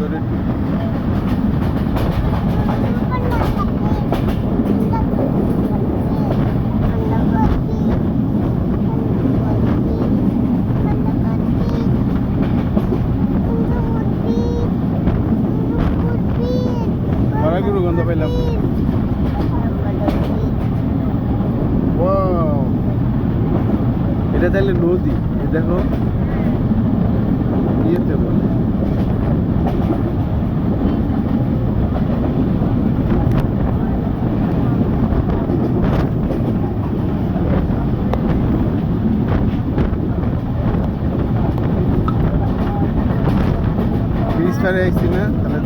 ভিতরে গরু গন্ধ পাইলাম। এটা তাহলে নদী, দেখো ইয়েতে বলে ব্রিজ পারে আসছি না তাহলে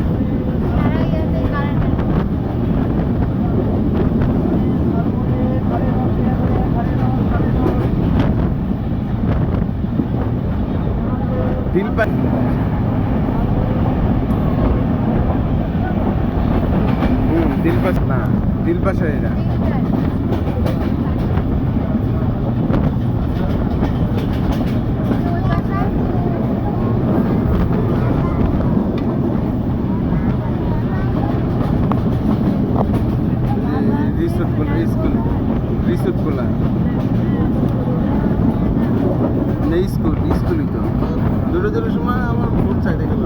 দিলপাশা না, দিলপাশা এটা রিসোর্টগুলা স্কুলই তো দূরে সময় আমার ভোট সাইডে গেল।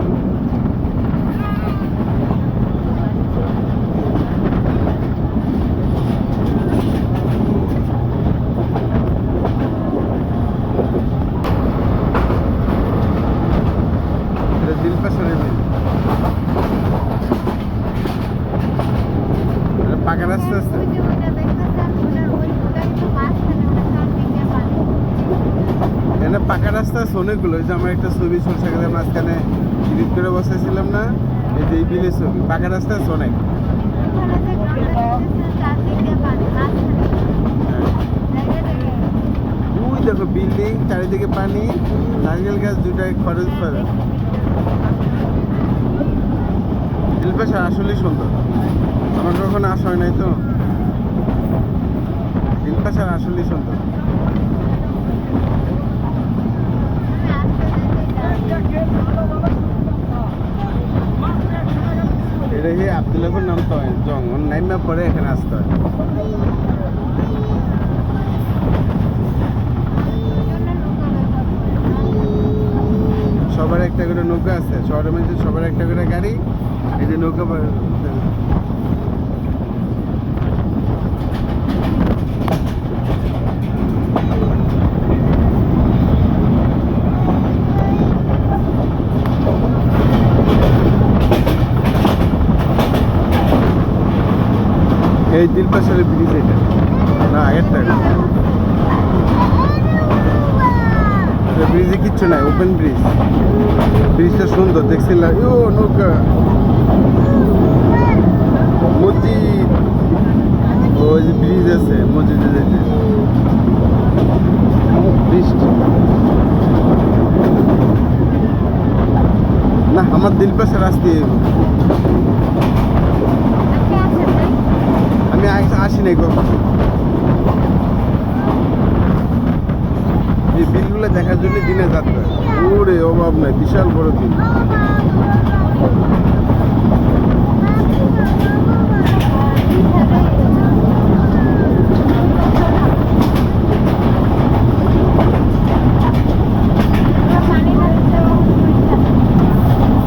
পাকা রাস্তা আছে, এখানে পাকা রাস্তা আছে অনেকগুলো। যে আমার একটা ছবি সরষাখালের মাঝখানে এডিট করে বসাইছিলাম না, এই যে এই বিলের ছবি। পাকা রাস্তা আছে অনেক। ওই দেখো বিল্ডিং, চারিদিকে পানি, নারকেল গাছ দুটাই খরচ করে। দিলপাশা আসলেই সুন্দর, আমার কখনো আসা হয় নাই তো। দিলপাশা আসলেই সুন্দর। এটা কি আব্দুল্লাহপুর নামতে হয়, জঙ্গল নাইমা পরে এখানে আসতে হয়। সবার একটা করে নৌকা আছে, শহরের মধ্যে সবার একটা করে গাড়ি। এই যে নৌকা এই দিলপাশার ব্রিজ, এটা না আগেরটা। ব্রিজে কিচ্ছু নাই, ওপেন ব্রিজ। ব্রিজটা সুন্দর দেখছিলাম। ও নৌকা, মসজিদ, ওই যে ব্রিজ আছে মসজিদে যেতে। বৃষ্টি না, আমার দিলপাশা রাস্তা। আমি আসি নাই কখন। এই বিলগুলো দেখার জন্য দিনে যাত্রা। ওরে অভাব নাই, বিশাল বড় বিল।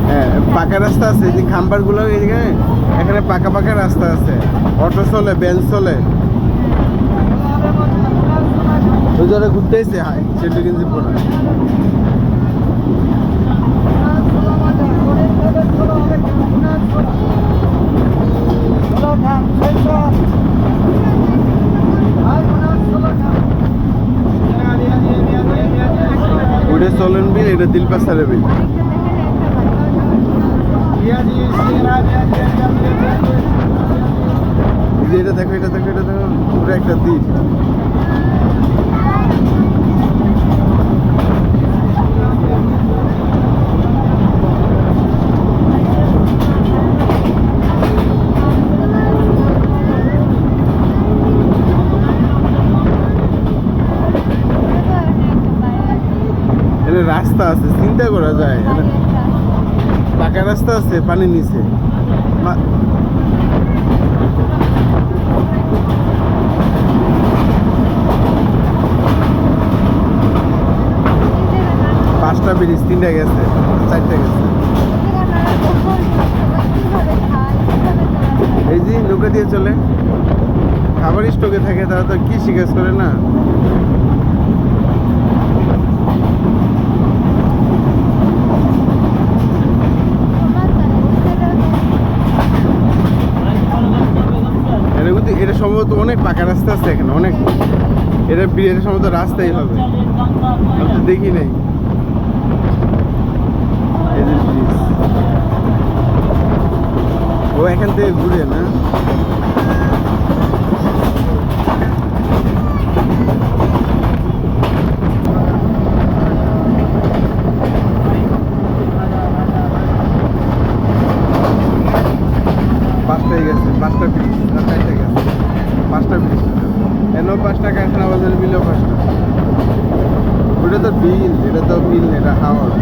হ্যাঁ, পাকা রাস্তা আছে। এই যে খাম্বার-গুলো এখানে পাকা পাকা রাস্তা আছে, অটো চলে, ভ্যান চলে। ওই যারা ঘুরতে এসে সেটা কিন্তু পড়া। ওটা চলেন বিল, এটা দিলপাশার বিল। এটা দেখো, এটা দেখো, এটা দেখো, পুরো একটা দ্বীপ। রাস্তা আছে, চিন্তা করা যায়। পাকা রাস্তা আছে পানির নিচে। পাঁচটা ব্রিজ, 3টা গেছে, 4টা গেছে। এই যে নৌকা দিয়ে চলে, খাবার স্টকে থাকে, তারা তো কৃষি কাজ করে না। এটা সম্ভবত অনেক পাকা রাস্তা আছে এখানে, অনেক। এটা সম্ভবত রাস্তাই হবে, আমি তো দেখি নাই। এই যে ব্রিজ, ও এখান থেকে ঘুরে না। পাঁচটাই গেছে, 5টা ব্রিজ, 4টা গেছে, 5টা ব্রিজ। এনও 5টা, কারখানা বাজার বিলেও 5টা। ওটা তো বিল, এটা তো বিল, এটা হাওড়।